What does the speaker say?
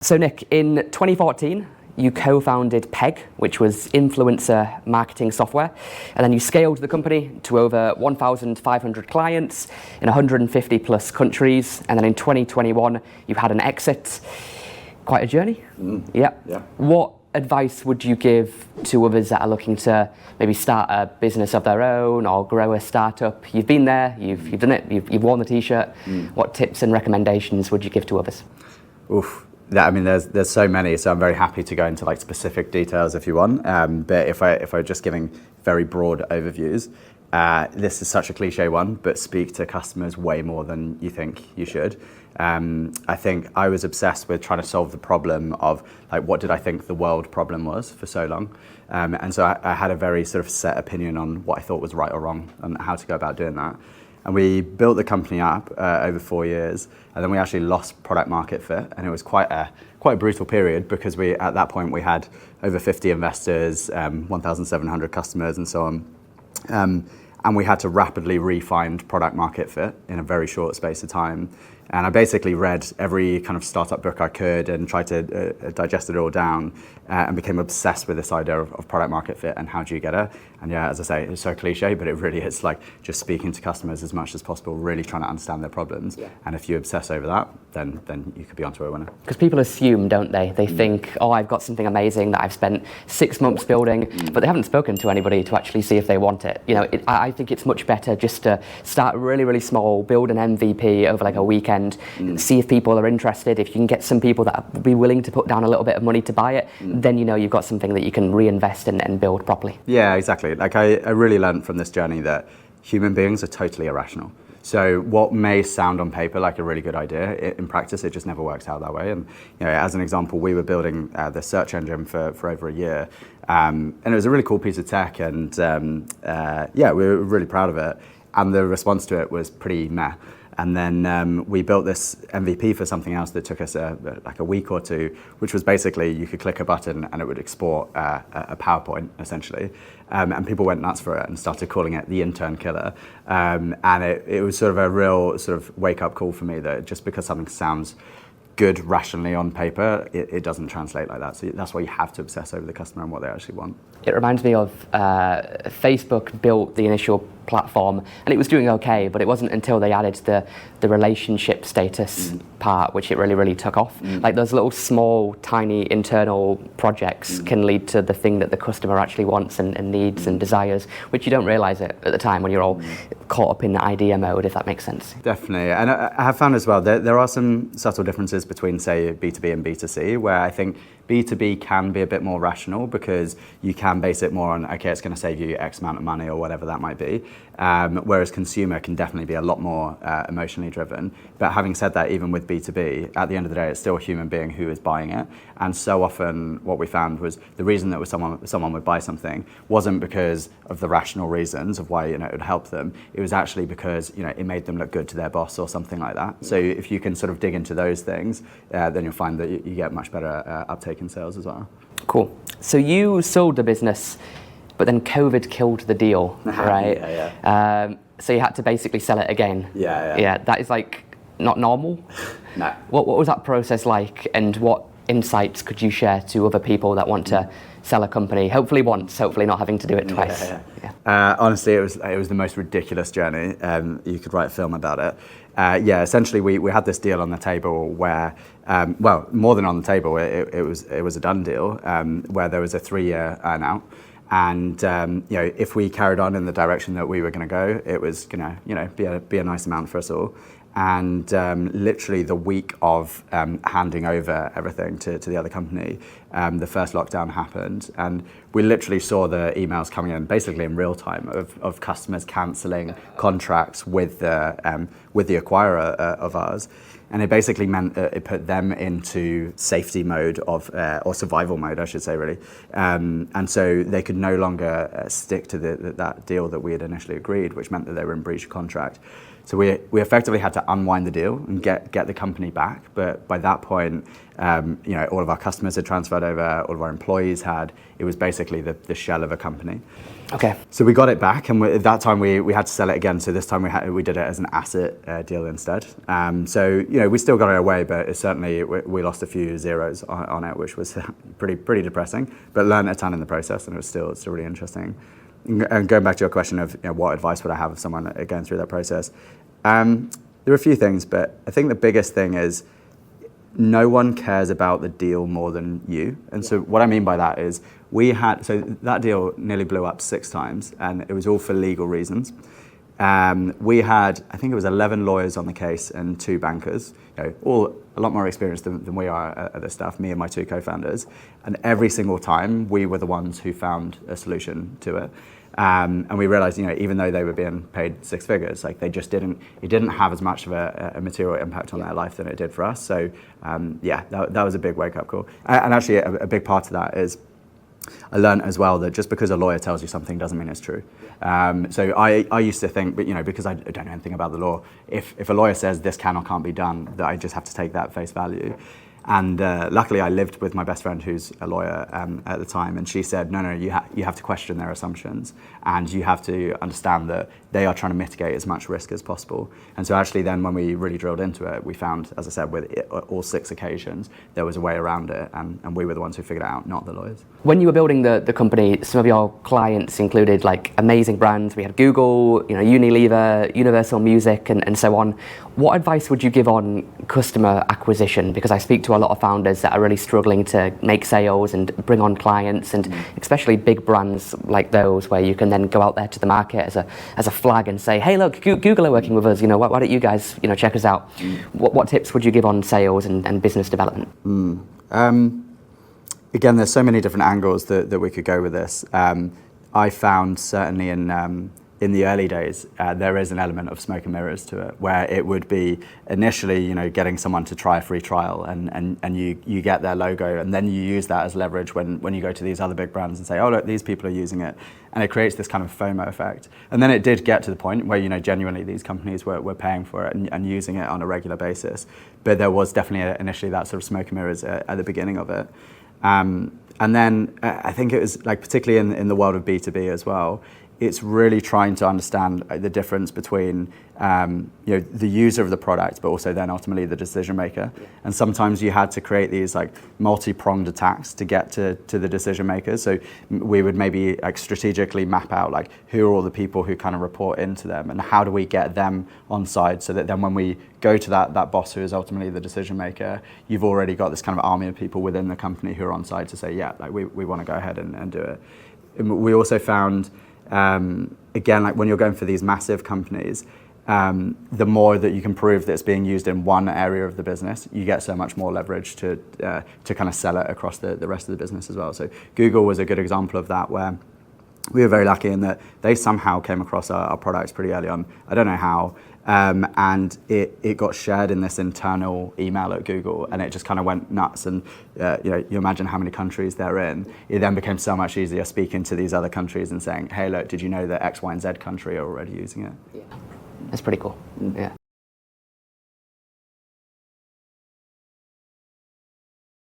So Nick, in 2014, you co-founded Peg, which was influencer marketing software, and then you scaled the company to over 1,500 clients in 150 plus countries, and then in 2021, you had an exit. Quite a journey. Yeah. What advice would you give to others that are looking to maybe start a business of their own or grow a startup? You've been there, you've done it, you've worn the t-shirt. What tips and recommendations would you give to others? Oof. There's so many, so I'm very happy to go into like specific details if you want. But if I just giving very broad overviews, this is such a cliche one, but speak to customers way more than you think you should. I think I was obsessed with trying to solve the problem of like what did I think the world problem was for so long, and so I had a very sort of set opinion on what I thought was right or wrong and how to go about doing that. And we built the company up over 4 years, and then we actually lost product market fit, and it was quite a brutal period because at that point we had over 50 investors, 1,700 customers, and so on, and we had to rapidly re-find product market fit in a very short space of time. And I basically read every kind of startup book I could and tried to digest it all down and became obsessed with this idea of product market fit and how do you get it. And yeah, as I say, it's so cliche, but it really is like just speaking to customers as much as possible, really trying to understand their problems. Yeah. And if you obsess over that, then you could be onto a winner. Because people assume, don't they? They think, oh, I've got something amazing that I've spent 6 months building, but they haven't spoken to anybody to actually see if they want it. You know, I think it's much better just to start really, really small, build an MVP over like a weekend, see if people are interested. If you can get some people that would be willing to put down a little bit of money to buy it, then you know you've got something that you can reinvest in and build properly. Yeah, exactly. Like I really learned from this journey that human beings are totally irrational. So what may sound on paper like a really good idea, in practice it just never works out that way. And you know, as an example, we were building the search engine for over a year, and it was a really cool piece of tech, and yeah, we were really proud of it. And the response to it was pretty meh. And then we built this MVP for something else that took us like a week or two, which was basically you could click a button and it would export a PowerPoint essentially. And people went nuts for it and started calling it the intern killer. And it was sort of a real sort of wake up call for me that just because something sounds good rationally on paper, it doesn't translate like that. So that's why you have to obsess over the customer and what they actually want. It reminds me of Facebook built the initial platform and it was doing okay, but it wasn't until they added the relationship status part which it really took off. Like those little small tiny internal projects can lead to the thing that the customer actually wants and needs and desires, which you don't realize it at the time when you're all caught up in the idea mode, if that makes sense. Definitely, and I have found as well there are some subtle differences between say B2B and B2C, where I think B2B can be a bit more rational because you can base it more on, okay, it's going to save you X amount of money or whatever that might be. Whereas consumer can definitely be a lot more emotionally driven. But having said that, even with B2B, at the end of the day, it's still a human being who is buying it. And so often what we found was the reason that someone would buy something wasn't because of the rational reasons of why it would help them. It was actually because it made them look good to their boss or something like that. So if you can sort of dig into those things, then you'll find that you get much better uptake in sales as well. Cool. So you sold the business, but then COVID killed the deal, right? Yeah. So you had to basically sell it again. Yeah. That is like not normal. No. What was that process like, and what insights could you share to other people that want to sell a company, hopefully once, hopefully not having to do it twice? Honestly, it was the most ridiculous journey. You could write a film about it. Essentially we had this deal on the table where, well, more than on the table, it was a done deal, where there was a 3-year earn-out. And if we carried on in the direction that we were going to go, it was going to be a nice amount for us all. And literally the week of handing over everything to the other company, the first lockdown happened, and we literally saw the emails coming in basically in real time of customers cancelling contracts with the acquirer of ours. And it basically meant that it put them into safety mode or survival mode, I should say, really. And so they could no longer stick to that deal that we had initially agreed, which meant that they were in breach of contract. So we effectively had to unwind the deal and get the company back. But by that point, All of our customers had transferred over, all of our employees had. It was basically the shell of a company. Okay. So we got it back, and at that time we had to sell it again. So this time we did it as an asset deal instead. So we still got it away, but certainly we lost a few zeros on it, which was pretty depressing. But learned a ton in the process, and it was still really interesting. And going back to your question of what advice would I have of someone going through that process, there are a few things, but I think the biggest thing is no one cares about the deal more than you. And so what I mean by that is that deal nearly blew up 6 times, and it was all for legal reasons. We had, I think it was 11 lawyers on the case and 2 bankers, all a lot more experienced than we are at this stuff, me and my 2 co-founders. And every single time, we were the ones who found a solution to it. And we realized, even though they were being paid 6 figures, like it didn't have as much of a material impact on their life than it did for us. So that was a big wake-up call. And actually a big part of that is I learned as well that just because a lawyer tells you something doesn't mean it's true. So I used to think, but because I don't know anything about the law, if a lawyer says this can or can't be done, that I just have to take that face value. And luckily, I lived with my best friend, who's a lawyer at the time, and she said, no, you have to question their assumptions, and you have to understand that they are trying to mitigate as much risk as possible. And so actually then when we really drilled into it, we found, as I said, with all 6 occasions, there was a way around it, and we were the ones who figured it out, not the lawyers. When you were building the company, some of your clients included like amazing brands. We had Google, Unilever, Universal Music, and so on. What advice would you give on customer acquisition? Because I speak to a lot of founders that are really struggling to make sales and bring on clients, and especially big brands like those, where you can then go out there to the market as a flag and say, hey, look, Google are working with us. Why don't you guys check us out? What tips would you give on sales and business development? Again, there's so many different angles that we could go with this. I found certainly in the early days, there is an element of smoke and mirrors to it, where it would be initially, getting someone to try a free trial, and you get their logo, and then you use that as leverage when you go to these other big brands and say, oh look, these people are using it, and it creates this kind of FOMO effect. And then it did get to the point where genuinely these companies were paying for it and using it on a regular basis. But there was definitely initially that sort of smoke and mirrors at the beginning of it. And then I think it was particularly in the world of B2B as well, it's really trying to understand the difference between the user of the product, but also then ultimately the decision maker. Yeah. And sometimes you had to create these multi-pronged attacks to get to the decision makers. So we would maybe strategically map out who are all the people who kind of report into them, and how do we get them on side, so that then when we go to that boss who is ultimately the decision maker, you've already got this kind of army of people within the company who are on side to say, we want to go ahead and do it. And we also found, again, when you're going for these massive companies, the more that you can prove that it's being used in one area of the business, you get so much more leverage to kind of sell it across the rest of the business as well. So Google was a good example of that, where we were very lucky in that they somehow came across our products pretty early on. I don't know how. And it got shared in this internal email at Google, and it just kind of went nuts. And you imagine how many countries they're in. It then became so much easier speaking to these other countries and saying, hey, look, did you know that X, Y, and Z country are already using it? Yeah. That's pretty cool. Yeah.